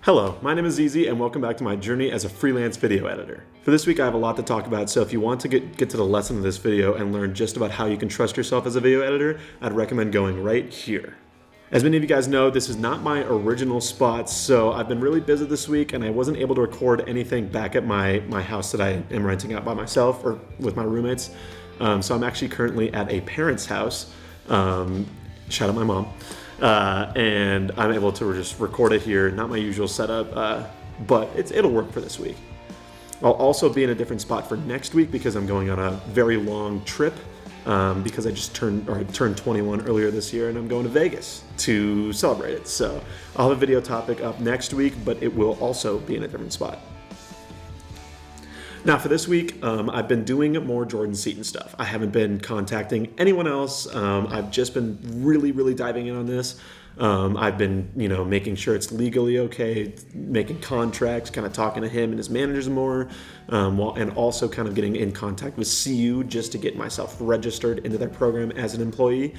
Hello, my name is Easy and welcome back to my journey as a freelance video editor. For this week I have a lot to talk about, so if you want to get to the lesson of this video and learn just about how you can trust yourself as a video editor, I'd recommend going right here. As many of you guys know, this is not my original spot, so I've been really busy this week and I wasn't able to record anything back at my house that I am renting out by myself or with my roommates. So I'm actually currently at a parent's house. Shout out my mom. And I'm able to just record it here. Not my usual setup, but it'll work for this week. I'll also be in a different spot for next week because I'm going on a very long trip because I turned 21 earlier this year and I'm going to Vegas to celebrate it. So I'll have a video topic up next week, but it will also be in a different spot. Now for this week, I've been doing more Jordan Seaton stuff. I haven't been contacting anyone else. I've just been really diving in on this. I've been, making sure it's legally okay, making contracts, kind of talking to him and his managers more, and also kind of getting in contact with CU just to get myself registered into their program as an employee,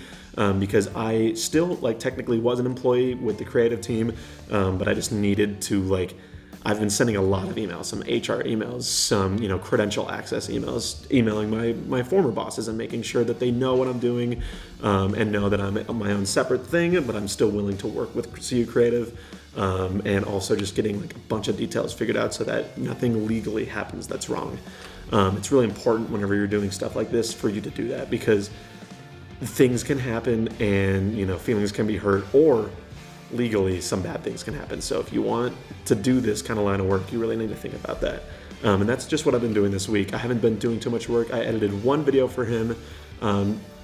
because I still technically was an employee with the creative team, but I just needed to I've been sending a lot of emails, some HR emails, some credential access emails, emailing my former bosses and making sure that they know what I'm doing and know that I'm my own separate thing, but I'm still willing to work with CU Creative, and also just getting a bunch of details figured out so that nothing legally happens that's wrong. It's really important whenever you're doing stuff like this for you to do that, because things can happen and feelings can be hurt, or legally some bad things can happen. So if you want to do this kind of line of work, you really need to think about that. And that's just what I've been doing this week. I haven't been doing too much work. I edited one video for him,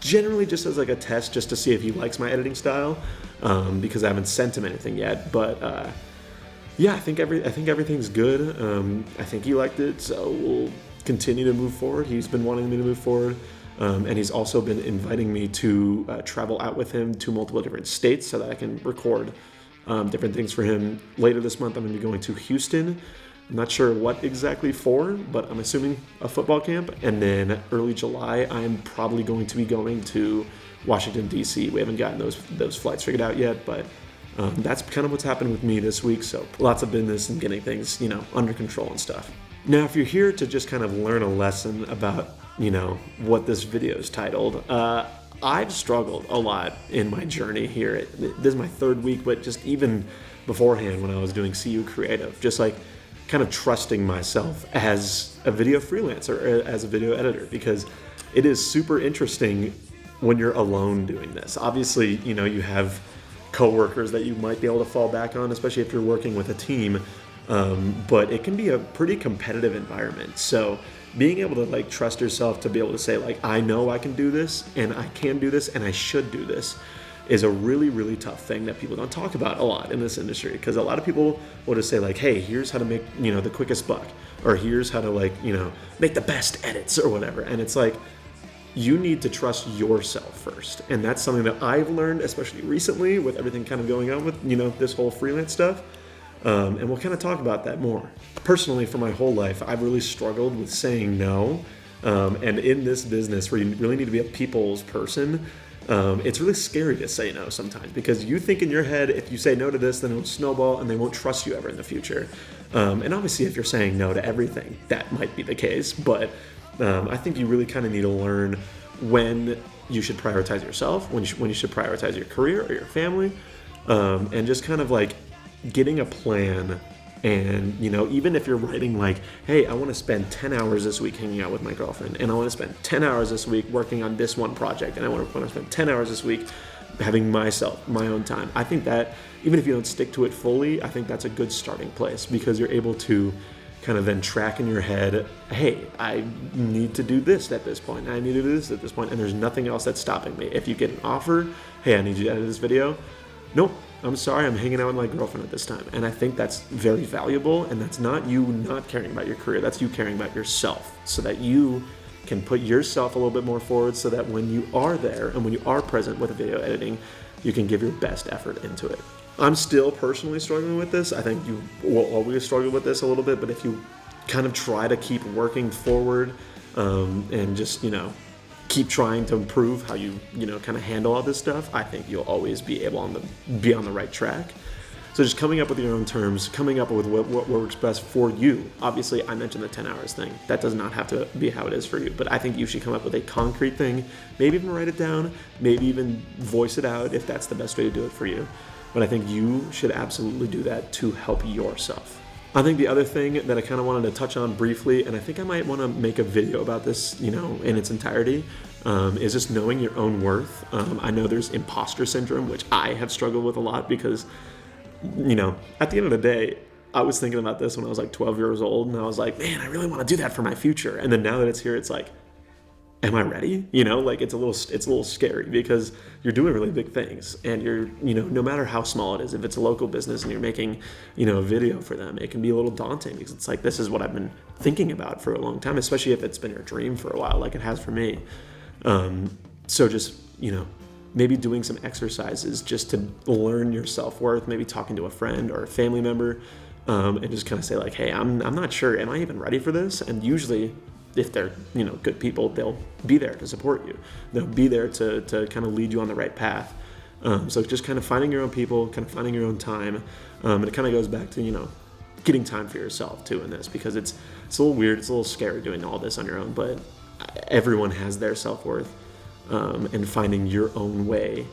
generally just as a test, just to see if he likes my editing style, because I haven't sent him anything yet. But yeah, I think everything's good. I think he liked it, so we'll continue to move forward. He's been wanting me to move forward. And he's also been inviting me to travel out with him to multiple different states so that I can record different things for him. Later this month, I'm going to be going to Houston. I'm not sure what exactly for, but I'm assuming a football camp. And then early July, I'm probably going to be going to Washington, D.C. We haven't gotten those flights figured out yet, but that's kind of what's happened with me this week. So lots of business and getting things, under control and stuff. Now, if you're here to just kind of learn a lesson about what this video is titled, I've struggled a lot in my journey here. This is my third week, but just even beforehand when I was doing CU Creative, just kind of trusting myself as a video freelancer, as a video editor, because it is super interesting when you're alone doing this. Obviously, you have coworkers that you might be able to fall back on, especially if you're working with a team, but it can be a pretty competitive environment. So being able to trust yourself to be able to say I know I can do this and I can do this and I should do this is a really tough thing that people don't talk about a lot in this industry, because a lot of people will just say hey, here's how to make the quickest buck, or here's how to make the best edits or whatever. And it's you need to trust yourself first. And that's something that I've learned, especially recently with everything kind of going on with this whole freelance stuff. And we'll kind of talk about that more. Personally, for my whole life, I've really struggled with saying no. And in this business where you really need to be a people's person, it's really scary to say no sometimes, because you think in your head, if you say no to this, then it'll snowball and they won't trust you ever in the future. And obviously, if you're saying no to everything, that might be the case. But I think you really kind of need to learn when you should prioritize yourself, when you should prioritize your career or your family, and just kind of getting a plan. And even if you're writing hey, I want to spend 10 hours this week hanging out with my girlfriend, and I want to spend 10 hours this week working on this one project, and I want to spend 10 hours this week having my own time, I think that even if you don't stick to it fully, I think that's a good starting place, because you're able to kind of then track in your head, hey, I need to do this at this point, I need to do this at this point, and there's nothing else that's stopping me. If you get an offer, hey, I need you to edit this video, nope, I'm sorry, I'm hanging out with my girlfriend at this time. And I think that's very valuable, and that's not you not caring about your career, that's you caring about yourself, so that you can put yourself a little bit more forward, so that when you are there and when you are present with video editing, you can give your best effort into it. I'm still personally struggling with this. I think you will always struggle with this a little bit, but if you kind of try to keep working forward and just, keep trying to improve how you kind of handle all this stuff, I think you'll always be able to be on the right track. So just coming up with your own terms, coming up with what works best for you. Obviously, I mentioned the 10 hours thing. That does not have to be how it is for you, but I think you should come up with a concrete thing, maybe even write it down, maybe even voice it out if that's the best way to do it for you. But I think you should absolutely do that to help yourself. I think the other thing that I kind of wanted to touch on briefly, and I think I might want to make a video about this, in its entirety, is just knowing your own worth. I know there's imposter syndrome, which I have struggled with a lot because, at the end of the day, I was thinking about this when I was like 12 years old, and I was like, man, I really want to do that for my future. And then now that it's here, it's like, am I ready? It's a little scary because you're doing really big things, and you're, no matter how small it is, if it's a local business and you're making, a video for them, it can be a little daunting because it's like, this is what I've been thinking about for a long time, especially if it's been your dream for a while, like it has for me. So just, maybe doing some exercises just to learn your self-worth, maybe talking to a friend or a family member, and just kind of say like, hey, I'm not sure, am I even ready for this? And usually, if they're, good people, they'll be there to support you. They'll be there to kind of lead you on the right path. So just kind of finding your own people, kind of finding your own time. And it kind of goes back to, getting time for yourself too in this, because it's a little weird. It's a little scary doing all this on your own, but everyone has their self-worth. And finding your own way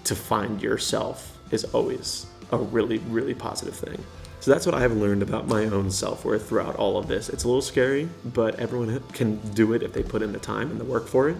to find yourself is always a really, really positive thing. So that's what I have learned about my own self-worth throughout all of this. It's a little scary, but everyone can do it if they put in the time and the work for it.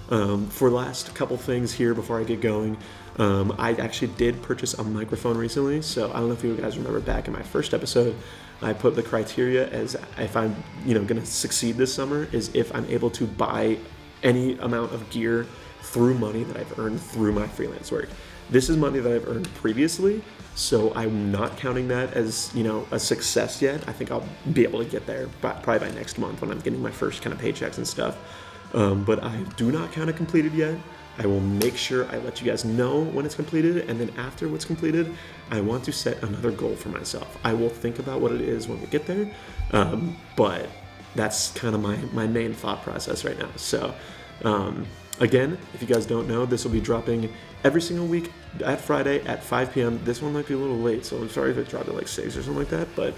For the last couple things here before I get going, I actually did purchase a microphone recently. So I don't know if you guys remember back in my first episode, I put the criteria as if I'm, going to succeed this summer is if I'm able to buy any amount of gear through money that I've earned through my freelance work. This is money that I've earned previously, so I'm not counting that as, a success yet. I think I'll be able to get there probably by next month when I'm getting my first kind of paychecks and stuff. But I do not count it completed yet. I will make sure I let you guys know when it's completed, and then after what's completed, I want to set another goal for myself. I will think about what it is when we get there, but that's kind of my main thought process right now. So again, if you guys don't know, this will be dropping every single week at Friday at 5 p.m. This one might be a little late, so I'm sorry if it dropped at like 6 or something like that, but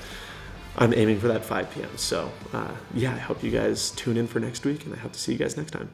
I'm aiming for that 5 p.m. So I hope you guys tune in for next week, and I hope to see you guys next time.